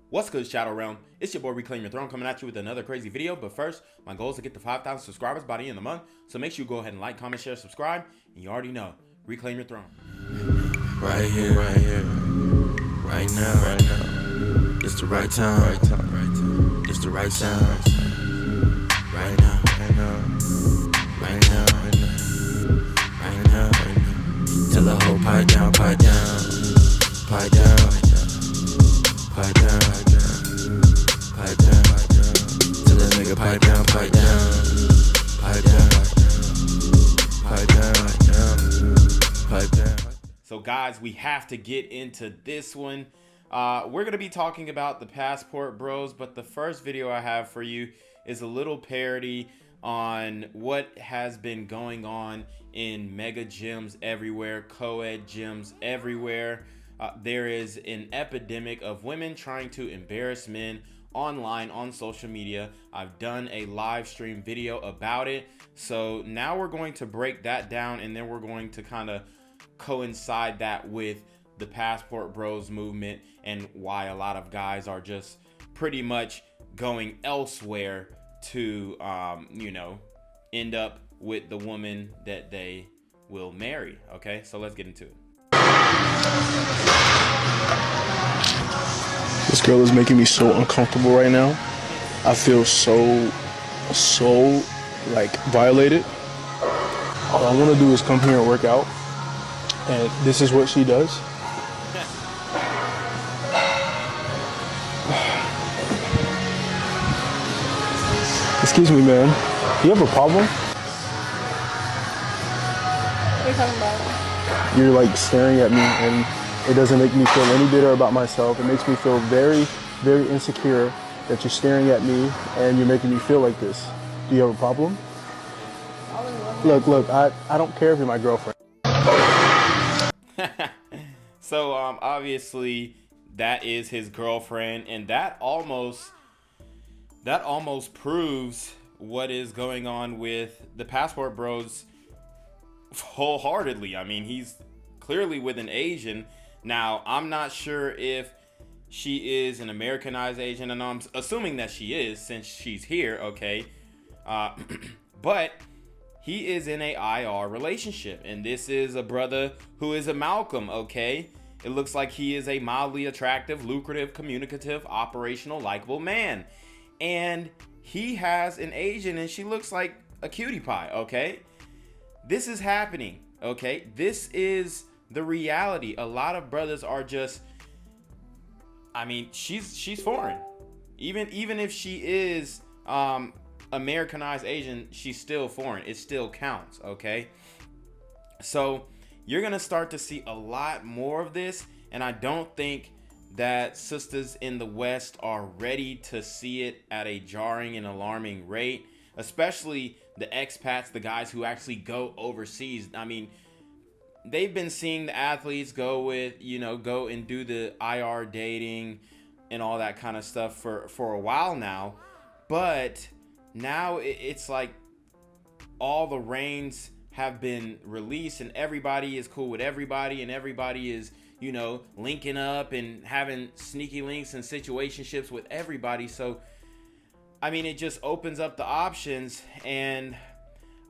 What's good, Shadow Realm? It's your boy Reclaim Your Throne coming at you with another crazy video. But first, my goal is to get to 5,000 subscribers by the end of the month. So make sure you go ahead and like, comment, share, subscribe. And you already know, Reclaim Your Throne. Right here, right now. It's the right time, It's the right sound. Right now. Tell the whole pipe down. Tell the nigga pipe down. So guys, we have to get into this one. We're going to be talking about the Passport Bros, but the first video I have for you is a little parody on what has been going on in mega gyms everywhere, co-ed gyms everywhere. There is an epidemic of women trying to embarrass men online on social media. I've done a live stream video about it. So now we're going to break that down, and then we're going to kind of coincide that with the Passport Bros movement and why a lot of guys are just pretty much going elsewhere to end up with the woman that they will marry. Okay, so let's get into it. This girl is making me so uncomfortable right now. I feel so like violated. All I want to do is come here and work out, and this is what she does. Excuse me, man. Do you have a problem? What are you talking about? You're like staring at me, and it doesn't make me feel any better about myself. It makes me feel very, very insecure that you're staring at me and you're making me feel like this. Do you have a problem? Look, I don't care if you're my girlfriend. So obviously that is his girlfriend, and that almost proves what is going on with the Passport Bros wholeheartedly. I mean, he's clearly with an Asian. Now, I'm not sure if she is an Americanized Asian, and I'm assuming that she is since she's here, okay? But he is in a IR relationship, and this is a brother who is a Malcolm, okay? It looks like he is a mildly attractive, lucrative, communicative, operational, likable man. And he has an Asian, and she looks like a cutie pie, okay? This is happening, okay? This is the reality. A lot of brothers are just, I mean, she's foreign. Even if she is Americanized Asian, she's still foreign. It still counts, okay? So you're gonna start to see a lot more of this, and I don't think that sisters in the West are ready to see it at a jarring and alarming rate, especially the expats, the guys who actually go overseas. I mean, they've been seeing the athletes go and do the IR dating and all that kind of stuff for a while now, but now it's like all the reins have been released and everybody is cool with everybody, and everybody is linking up and having sneaky links and situationships with everybody. So I mean, it just opens up the options, and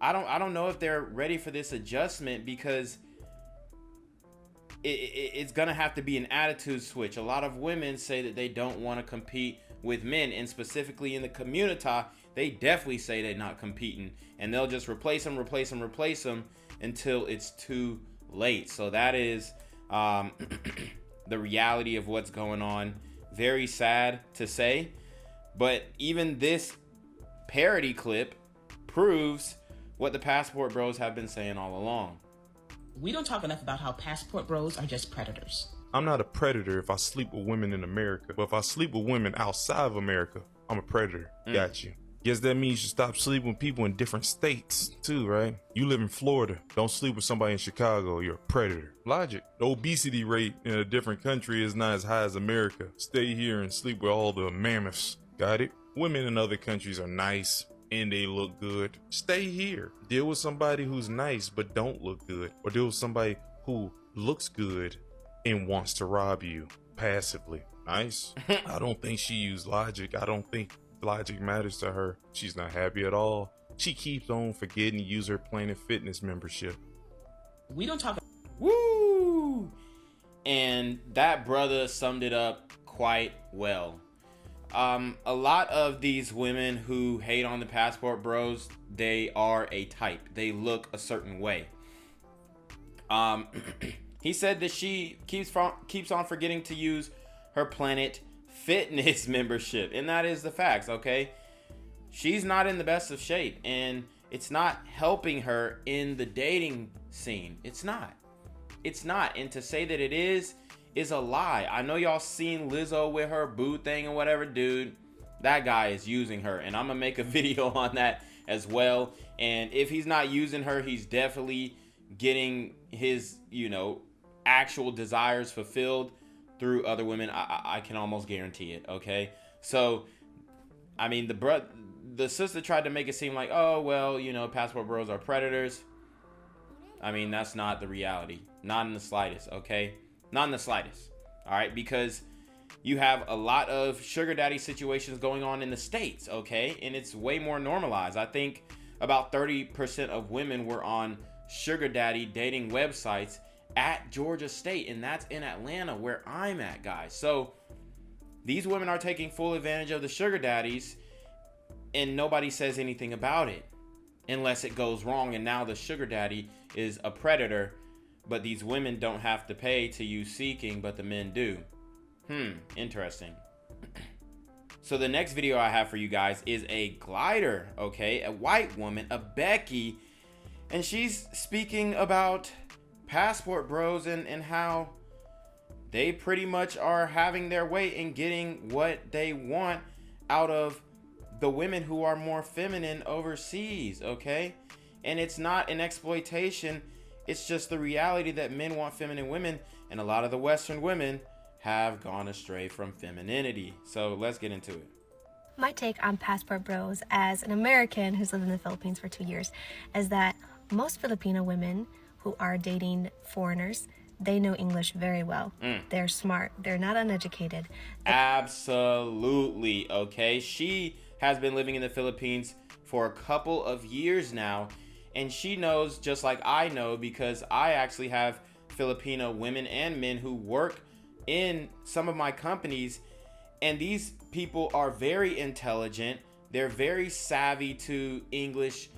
I don't know if they're ready for this adjustment, because it's gonna have to be an attitude switch. A lot of women say that they don't want to compete with men, and specifically in the community, they definitely say they're not competing, and they'll just replace them until it's too late. So that is the reality of what's going on. Very sad to say, but even this parody clip proves what the Passport Bros have been saying all along. We don't talk enough about how Passport Bros are just predators. I'm not a predator if I sleep with women in America, but if I sleep with women outside of America, I'm a predator. Got you. Guess that means you stop sleeping with people in different states too, right? You live in Florida, don't sleep with somebody in Chicago, you're a predator. Logic. The obesity rate in a different country is not as high as America. Stay here and sleep with all the mammoths. Got it? Women in other countries are nice and they look good. Stay here. Deal with somebody who's nice but don't look good, or deal with somebody who looks good and wants to rob you. passively. Nice. I don't think she used logic. I don't think logic matters to her. She's not happy at all. She keeps on forgetting to use her Planet Fitness membership. We don't talk. Woo! And that brother summed it up quite well. A lot of these women who hate on the passport bros, they are a type. They look a certain way. He said that she keeps on forgetting to use her Planet Fitness membership, and that is the facts, okay? She's not in the best of shape, and it's not helping her in the dating scene. It's not. And to say that it is a lie. I know y'all seen Lizzo with her boo thing and whatever. Dude, that guy is using her, and I'm gonna make a video on that as well. And if he's not using her, he's definitely getting his, actual desires fulfilled through other women. I can almost guarantee it, okay? So, I mean, the sister tried to make it seem like, oh, well, passport bros are predators. I mean, that's not the reality. Not in the slightest, okay? Not in the slightest, all right? Because you have a lot of sugar daddy situations going on in the States, okay? And it's way more normalized. I think about 30% of women were on sugar daddy dating websites at Georgia State, and that's in Atlanta, where I'm at, guys. So these women are taking full advantage of the sugar daddies, and nobody says anything about it unless it goes wrong, and now the sugar daddy is a predator, but these women don't have to pay to use Seeking, but the men do. Interesting. So the next video I have for you guys is a glider, okay? A white woman, a Becky, and she's speaking about passport bros and how they pretty much are having their way in getting what they want out of the women who are more feminine overseas, okay? And it's not an exploitation. It's just the reality that men want feminine women, and a lot of the Western women have gone astray from femininity. So let's get into it. My take on passport bros as an American who's lived in the Philippines for 2 years is that most Filipino women who are dating foreigners, they know English very well. They're smart. They're not uneducated. Absolutely, okay? She has been living in the Philippines for a couple of years now, and she knows just like I know, because I actually have Filipino women and men who work in some of my companies, and these people are very intelligent. They're very savvy to English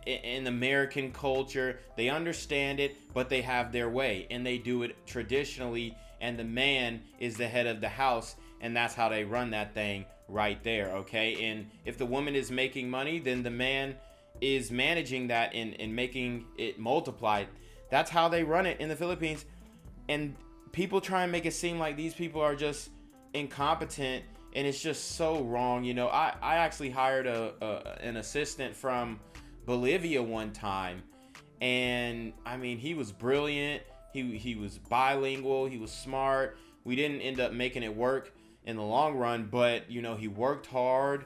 in American culture. They understand it, but they have their way, and they do it traditionally, and the man is the head of the house, and that's how they run that thing right there, okay? And if the woman is making money, then the man is managing that and making it multiplied. That's how they run it in the Philippines. And people try and make it seem like these people are just incompetent, and it's just so wrong. I actually hired an assistant from Bolivia one time, and I mean, he was brilliant. He was bilingual. He was smart. We didn't end up making it work in the long run, but he worked hard.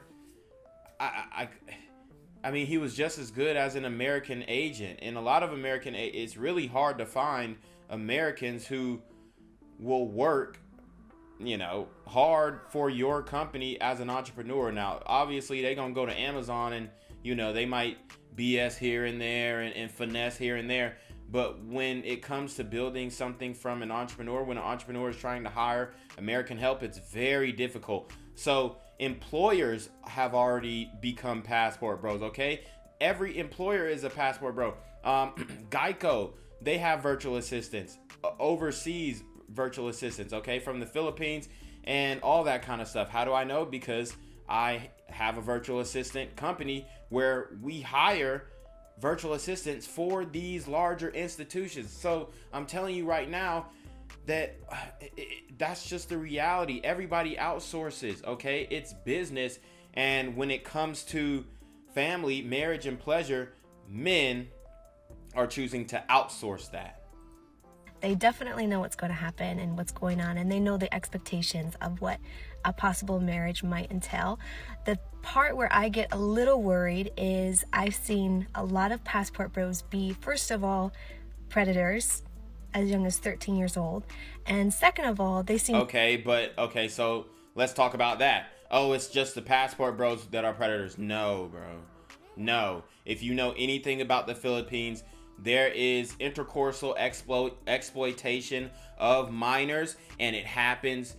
I mean, he was just as good as an American agent, and a lot of it's really hard to find Americans who will work hard for your company as an entrepreneur. Now, obviously, they're gonna go to Amazon and they might BS here and there and finesse here and there. But when it comes to building something from an entrepreneur, when an entrepreneur is trying to hire American help, it's very difficult. So employers have already become passport bros, okay? Every employer is a passport bro. Geico, they have virtual assistants, overseas virtual assistants, okay, from the Philippines and all that kind of stuff. How do I know? Because I have a virtual assistant company where we hire virtual assistants for these larger institutions. So I'm telling you right now that that's just the reality. Everybody outsources, okay? It's business. And when it comes to family, marriage, and pleasure, men are choosing to outsource that. They definitely know what's going to happen and what's going on, and they know the expectations of what a possible marriage might entail. The part where I get a little worried is I've seen a lot of passport bros be, first of all, predators, as young as 13 years old. And second of all, they seem... Okay, so let's talk about that. Oh, it's just the passport bros that are predators. No, bro. No. If you know anything about the Philippines, there is intercoursal exploitation of minors, and it happens,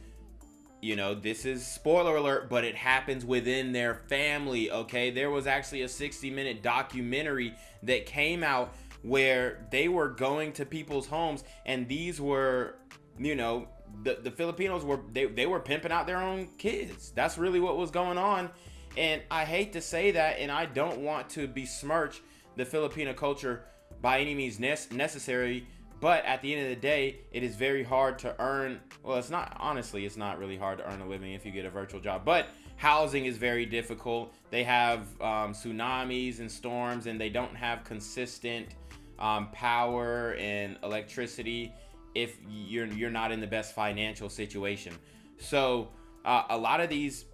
this is spoiler alert, but it happens within their family, okay? There was actually a 60-minute documentary that came out where they were going to people's homes, and these were, the Filipinos were, they were pimping out their own kids. That's really what was going on. And I hate to say that, and I don't want to besmirch the Filipino culture by any means necessary, but at the end of the day, it is very hard to earn, well, it's not really hard to earn a living if you get a virtual job, but housing is very difficult. They have tsunamis and storms, and they don't have consistent power and electricity if you're not in the best financial situation. So a lot of these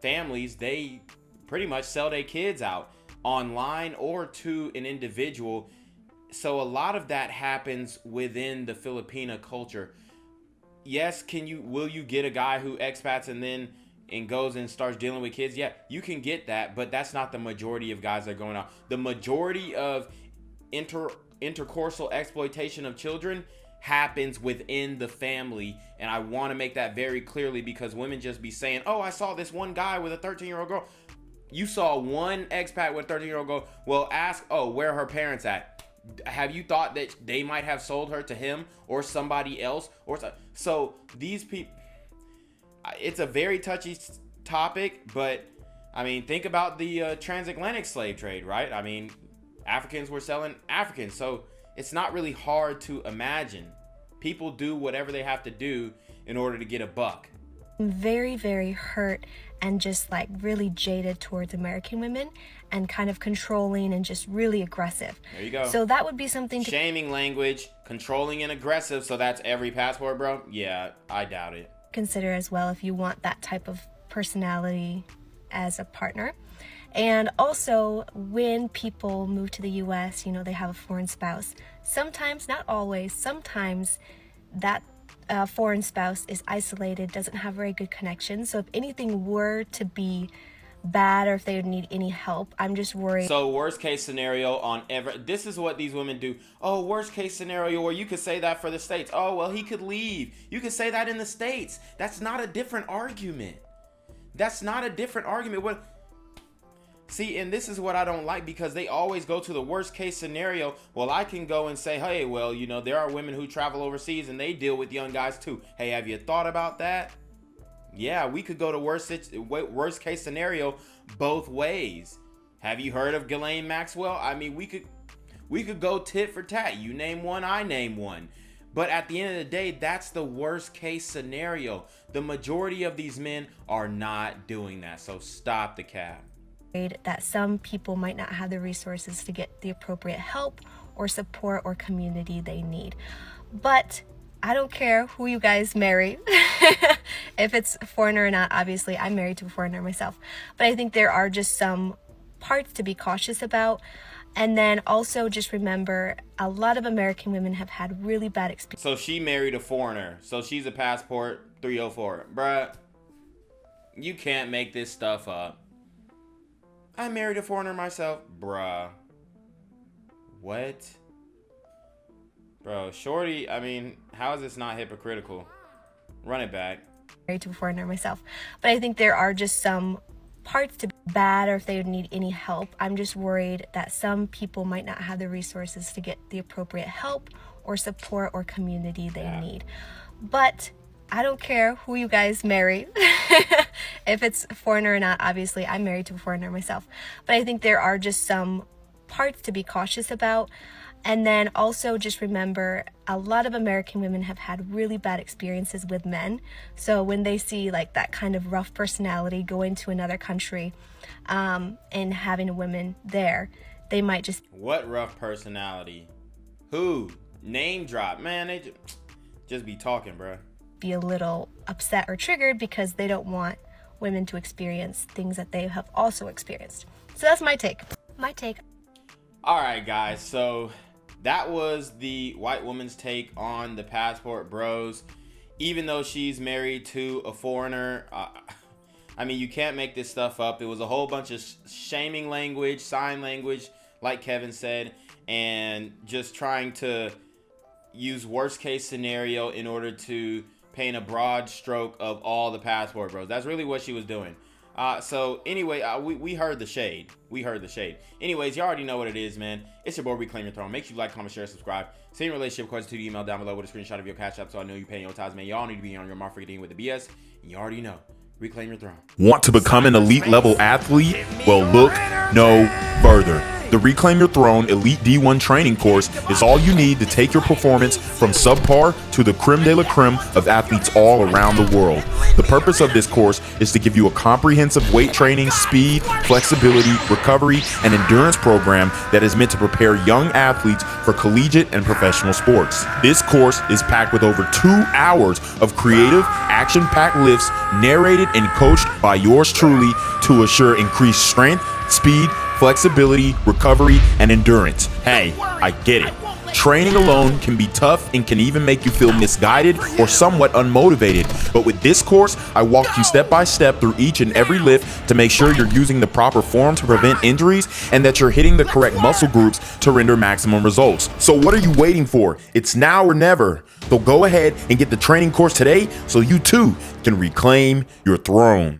families, they pretty much sell their kids out online or to an individual. So a lot of that happens within the Filipino culture. Yes, will you get a guy who expats and goes and starts dealing with kids? Yeah, you can get that, but that's not the majority of guys that are going out. The majority of intercoursal exploitation of children happens within the family, and I want to make that very clearly, because women just be saying, oh, I saw this one guy with a 13-year-old girl. You saw one expat with a 13-year-old girl. Well, ask, where are her parents at? Have you thought that they might have sold her to him or somebody else? So these people, it's a very touchy topic, but I mean, think about the transatlantic slave trade, right? I mean, Africans were selling Africans, so it's not really hard to imagine. People do whatever they have to do in order to get a buck. Very, very hurt and just like really jaded towards American women and kind of controlling and just really aggressive. There you go. So that would be something to... Shaming language, controlling and aggressive, so that's every passport, bro? Yeah, I doubt it. Consider as well if you want that type of personality as a partner. And also, when people move to the U.S., they have a foreign spouse. Sometimes, not always, sometimes that foreign spouse is isolated, doesn't have very good connections. So if anything were to be bad or if they would need any help, I'm just worried. So worst case scenario this is what these women do. Oh, worst case scenario, or you could say that for the States. Oh, well, he could leave. You could say that in the States. That's not a different argument. See, and this is what I don't like, because they always go to the worst case scenario. Well, I can go and say, hey, well, there are women who travel overseas and they deal with young guys too. Hey, have you thought about that? Yeah, we could go to worst case scenario both ways. Have you heard of Ghislaine Maxwell? I mean, we could go tit for tat. You name one, I name one. But at the end of the day, that's the worst case scenario. The majority of these men are not doing that. So stop the cap. That some people might not have the resources to get the appropriate help or support or community they need. But I don't care who you guys marry, if it's a foreigner or not. Obviously, I'm married to a foreigner myself. But I think there are just some parts to be cautious about. And then also just remember, a lot of American women have had really bad experiences. So she married a foreigner. So she's a passport 304. Bruh, you can't make this stuff up. I married a foreigner myself. Bruh. What? Bro, shorty, I mean, how is this not hypocritical? Run it back. Married to a foreigner myself. But I think there are just some parts to be bad, or if they would need any help. I'm just worried that some people might not have the resources to get the appropriate help or support or community they need. But I don't care who you guys marry, if it's a foreigner or not. Obviously, I'm married to a foreigner myself. But I think there are just some parts to be cautious about. And then also just remember, a lot of American women have had really bad experiences with men. So when they see like that kind of rough personality going to another country and having a woman there, they might just... What rough personality? Who? Name drop. Man, they just be talking, bro. Be a little upset or triggered because they don't want women to experience things that they have also experienced. So that's my take. All right, guys. So that was the white woman's take on the Passport Bros. Even though she's married to a foreigner, I mean, you can't make this stuff up. It was a whole bunch of shaming language, sign language, like Kevin said, and just trying to use worst case scenario in order to paint a broad stroke of all the Passport Bros. That's really what she was doing. So anyway, we heard the shade. We heard the shade. Anyways, you already know what it is, man. It's your boy, Reclaim Your Throne. Make sure you like, comment, share, subscribe. Send your relationship questions to the email down below with a screenshot of your cash app so I know you're paying your tithes, man. Y'all need to be on your mark for getting with the BS. And you already know. Reclaim your throne. Want to become an elite level athlete? Well, look no further. The Reclaim Your Throne Elite D1 training course is all you need to take your performance from subpar to the creme de la creme of athletes all around the world. The purpose of this course is to give you a comprehensive weight training, speed, flexibility, recovery, and endurance program that is meant to prepare young athletes for collegiate and professional sports. This course is packed with over 2 hours of creative, action-packed lifts narrated and coached by yours truly to assure increased strength, speed, flexibility, recovery, and endurance. Hey, I get it. Training alone can be tough and can even make you feel misguided or somewhat unmotivated. But with this course, I walk you step by step through each and every lift to make sure you're using the proper form to prevent injuries and that you're hitting the correct muscle groups to render maximum results. So what are you waiting for? It's now or never. So go ahead and get the training course today so you too can reclaim your throne.